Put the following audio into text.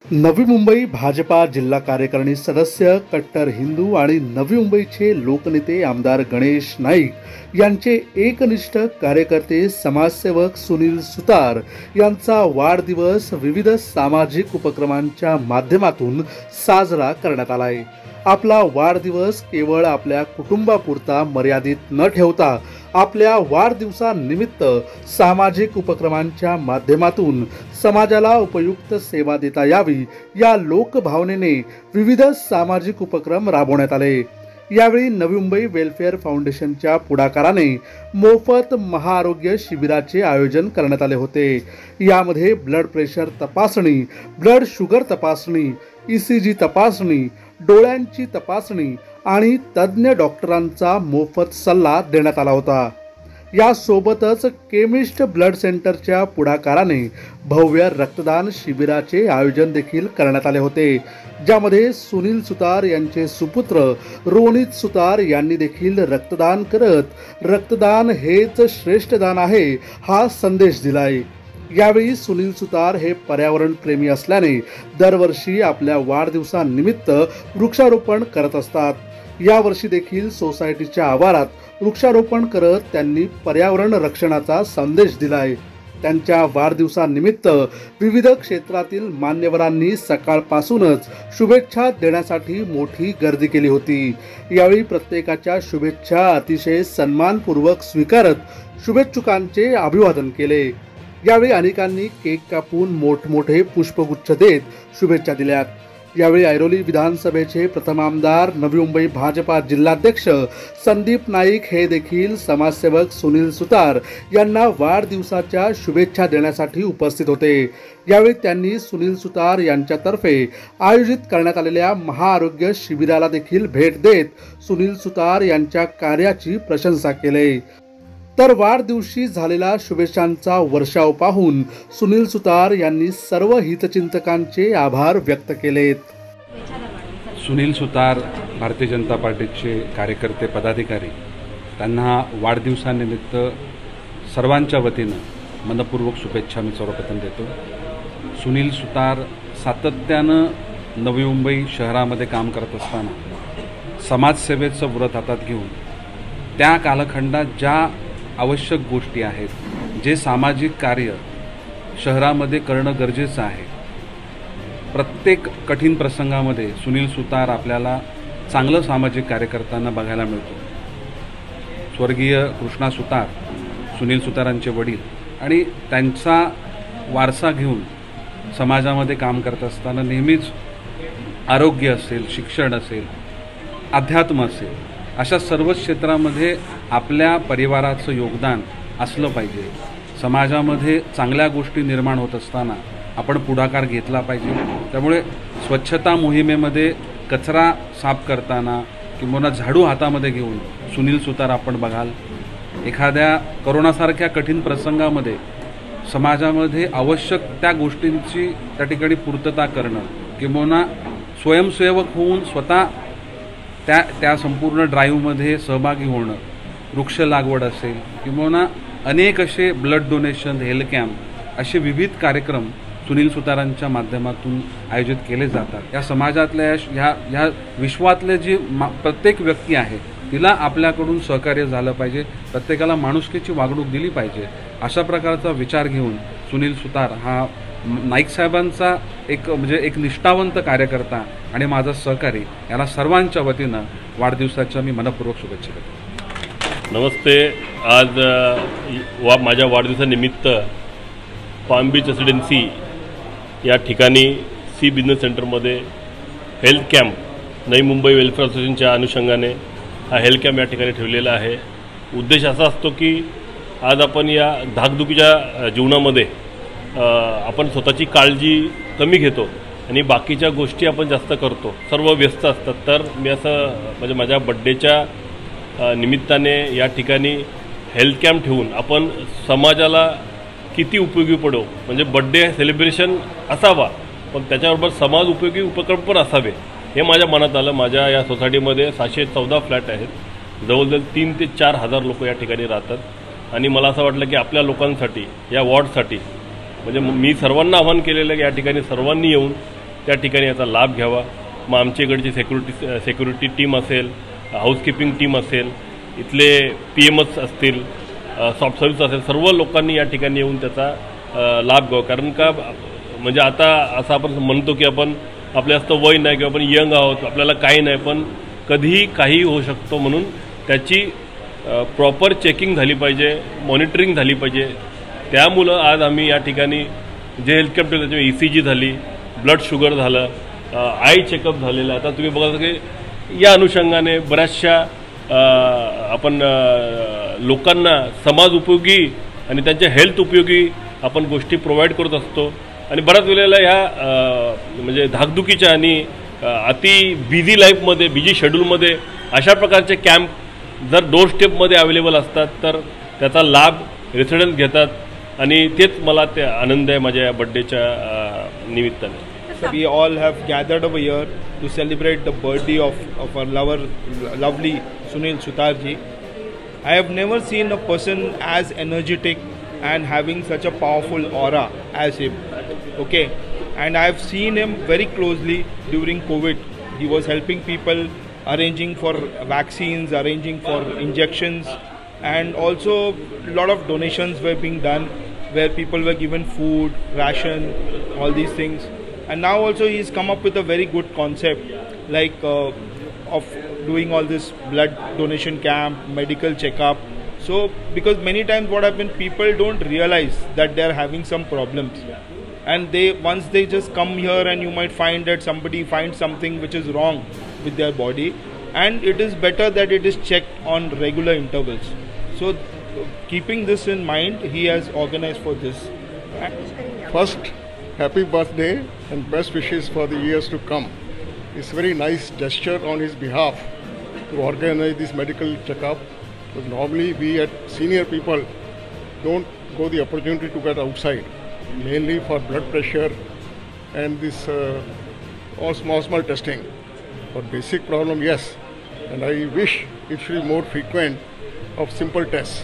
नवी मुंबई भाजपा जिल्हा कार्यकारिणी सदस्य, कट्टर हिंदू आणि नवी मुंबईचे लोकनेते आमदार गणेश नाईक यांचे एकनिष्ठ कार्यकर्ते समाजसेवक सुनील सुतार यांचा वाढदिवस विविध सामाजिक उपक्रमांच्या माध्यमातून साजरा करण्यात आला आहे। आपला वाढदिवस केवळ आपल्या कुटुंबापुरता मर्यादित न ठेवता आपल्या वाढदिवसानिमित्त सामाजिक उपक्रमांच्या माध्यमातून समाजाला उपयुक्त सेवा देता यावी या लोकभावनेने विविध सामाजिक उपक्रम राबवण्यात आले। यावेळी नवी मुंबई वेलफेअर फाउंडेशनच्या पुढाकाराने मोफत महाआरोग्य शिबिराचे आयोजन करण्यात आले होते। यामध्ये ब्लड प्रेशर तपासणी, ब्लड शुगर तपासणी, ECG तपासणी, डोळ्यांची तपासणी आणि तज्ञ डॉक्टरांचा मोफत सल्ला देण्यात आला होता। यासोबतच केमिस्ट ब्लड सेंटरच्या पुढाकाराने भव्य रक्तदान शिबिराचे आयोजन देखील करण्यात आले होते, ज्यामध्ये सुनील सुतार यांचे सुपुत्र रोनित सुतार यांनी देखील रक्तदान करत रक्तदान हेच श्रेष्ठ दान आहे हा संदेश दिलाय। यावेळी सुनील सुतार हे पर्यावरण प्रेमी असल्याने दरवर्षी आपल्या वाढदिवसानिमित्त वृक्षारोपण करत असतात। यावर्षी देखील सोसायटीच्या आवारात वृक्षारोपण करत त्यांनी पर्यावरण रक्षणाचा संदेश दिलाय। त्यांच्या वाढदिवसानिमित्त विविध क्षेत्रातील मान्यवरांनी सकाळपासूनच शुभेच्छा देण्यासाठी मोठी गर्दी केली होती। यावेळी प्रत्येकाच्या शुभेच्छा अतिशय सन्मानपूर्वक स्वीकारत शुभेच्छुकांचे अभिवादन केले। यावेळी अनेकांनी केक कापून मोठमोठे पुष्पगुच्छ देत शुभेच्छा दिल्यात। यावेळी ऐरोली विधानसभेचे प्रथम आमदार, नवी मुंबई भाजपा जिल्हाध्यक्ष संदीप नाईक हे देखील समाजसेवक सुनील सुतार यांना वाढदिवसाच्या शुभेच्छा देण्यासाठी उपस्थित होते। यावेळी त्यांनी सुनील सुतार यांच्यातर्फे आयोजित करण्यात आलेल्या महाआरोग्य शिबिराला देखील भेट देत सुनील सुतार यांच्या कार्याची प्रशंसा केली। तर वाढदिवशी झालेला शुभेच्छांचा वर्षाव पाहून सुनील सुतार यांनी सर्व हितचिंतकांचे आभार व्यक्त केलेत। सुनील सुतार भारतीय जनता पार्टीचे कार्यकर्ते, पदाधिकारी, त्यांना वाढदिवसानिमित्त सर्वांच्या वतीनं मनपूर्वक शुभेच्छा मी सर्वप्रथम देतो। सुनील सुतार सातत्यानं नवी मुंबई शहरामध्ये काम करत असताना समाजसेवेचं व्रत हातात घेऊन त्या कालखंडात ज्या आवश्यक गोष्टी आहेत, जे सामाजिक कार्य शहरामध्ये करणं गरजेचं आहे, प्रत्येक कठीण प्रसंगामध्ये सुनील सुतार आपल्याला चांगलं सामाजिक कार्य करताना बघायला मिळतो। स्वर्गीय कृष्णा सुतार, सुनील सुतारांचे वडील, आणि त्यांचा वारसा घेऊन समाजामध्ये काम करत असताना नेहमीच आरोग्य असेल, शिक्षण असेल, अध्यात्म असेल, अशा सर्व क्षेत्रामध्ये आपल्या परिवाराचं योगदान असलं पाहिजे। समाजामध्ये चांगल्या गोष्टी निर्माण होत असताना आपण पुढाकार घेतला पाहिजे। त्यामुळे स्वच्छता मोहिमेमध्ये कचरा साफ करताना किंवा झाडू हातामध्ये घेऊन सुनील सुतार आपण बघाल। एखाद्या कोरोनासारख्या कठीण प्रसंगामध्ये समाजामध्ये आवश्यक त्या गोष्टींची त्या ठिकाणी पूर्तता करणं किंवा स्वयंसेवक होऊन स्वतः त्या संपूर्ण ड्राईव्हमध्ये सहभागी होणं, वृक्ष लागवड असेल किंवा अनेक असे ब्लड डोनेशन, हेल्थ कॅम्प, असे विविध कार्यक्रम सुनील सुतारांच्या माध्यमातून आयोजित केले जातात। या समाजातल्या ह्या विश्वातले जी प्रत्येक व्यक्ती आहे तिला आपल्याकडून सहकार्य झालं पाहिजे, प्रत्येकाला माणुसकीची वागणूक दिली पाहिजे, अशा प्रकारचा विचार घेऊन सुनील सुतार हा नाईक साहेबांचा एक निष्ठावंत कार्यकर्ता आणि माझा सहकारी, याला सर्वांच्या वतीनं वाढदिवसाच्या मी मनपूर्वक शुभेच्छा देतो। नमस्ते। आज माझ्या वाढदिवसानिमित्त पाम बीच रेसिडेन्सी या ठिकाणी सी बिझनेस सेंटरमध्ये health camp Navi Mumbai welfare असोसिएशनच्या अनुषंगाने हा हेल्थ कॅम्प या ठिकाणी ठेवलेला आहे। उद्देश असा असतो की आज आपण या धाकधुकीच्या जीवनामध्ये आपण स्वतःची काळजी कमी घेतो आणि बाकीच्या गोष्टी आपण जास्त करतो, सर्व व्यस्त असतात। तर मी असं माझ्या बड्डेच्या निमित्ताने या ठिकाणी हेल्थ कॅम्प ठेवून आपण समाजाला किती उपयोगी पडो, म्हणजे बड्डे सेलिब्रेशन असावा पण त्याच्याबरोबर समाज उपयोगी उपक्रम पण असावे, हे माझ्या मनात आलं। माझ्या या सोसायटीमध्ये 714 फ्लॅट आहेत, जवळजवळ 3 ते 4 हजार लोक या ठिकाणी राहतात आणि मला असं वाटलं की आपल्या लोकांसाठी, या वॉर्डसाठी, म्हणजे मी सर्वांना आवाहन केलेलं की या ठिकाणी सर्वांनी येऊन त्या ठिकाणी याचा लाभ घ्यावा. मग आमच्या इकडची सेक्युरिटी टीम असेल, हाऊसकीपिंग टीम असेल, इथले PMs असतील, सॉफ्ट सर्व्हिस असेल, सर्व लोकांनी या ठिकाणी येऊन त्याचा लाभ घ्यावा. कारण का म्हणजे आता असं आपण म्हणतो की आपण आपल्या जास्त वय नाही किंवा आपण यंग आहोत, आपल्याला काही नाही, पण कधीही काही होऊ शकतो. म्हणून त्याची प्रॉपर चेकिंग झाली पाहिजे, मॉनिटरिंग झाली पाहिजे. त्यामुळं आज आम्ही या ठिकाणी जे हेल्थ कॅम्प ठेवले त्याच्यामध्ये ECG झाली, ब्लड शुगर झालं, आय चेकअप झालेलं. आता तुम्ही बघा की या अनुषंगाने बऱ्याचशा आपण लोकांना समाज उपयोगी आणि त्यांच्या हेल्थ उपयोगी आपण गोष्टी प्रोव्हाइड करत असतो. आणि बऱ्याच वेळेला ह्या म्हणजे धाकधुकीच्या आणि अति बिझी लाईफमध्ये, बिझी शेड्यूलमध्ये अशा प्रकारचे कॅम्प जर डोर स्टेपमध्ये अवेलेबल असतात तर त्याचा लाभ रेसिडेंट्स घेतात. आणि तेच मला ते आनंद आहे माझ्या बड्डेच्या निमित्ताने. We all have gathered over here to celebrate the birthday of our lovely Sunil Sutar ji. I have never seen a person as energetic and having such a powerful aura as him. Okay, and I have seen him very closely during COVID. He was helping people, arranging for vaccines, arranging for injections, and also a lot of donations were being done where people were given food, ration, all these things. And now also he's come up with a very good concept like of doing all this blood donation camp, medical checkup. So because many times what happens, people don't realize that they're having some problems, and once they just come here and you might find that somebody finds something which is wrong with their body, and it is better that it is checked on regular intervals. So keeping this in mind, he has organized for this. First, happy birthday and best wishes for the years to come. It's a very nice gesture on his behalf to organize this medical checkup. Because normally we at senior people don't go the opportunity to get outside, mainly for blood pressure and this all small testing. For basic problem, yes, and I wish it should be more frequent of simple tests.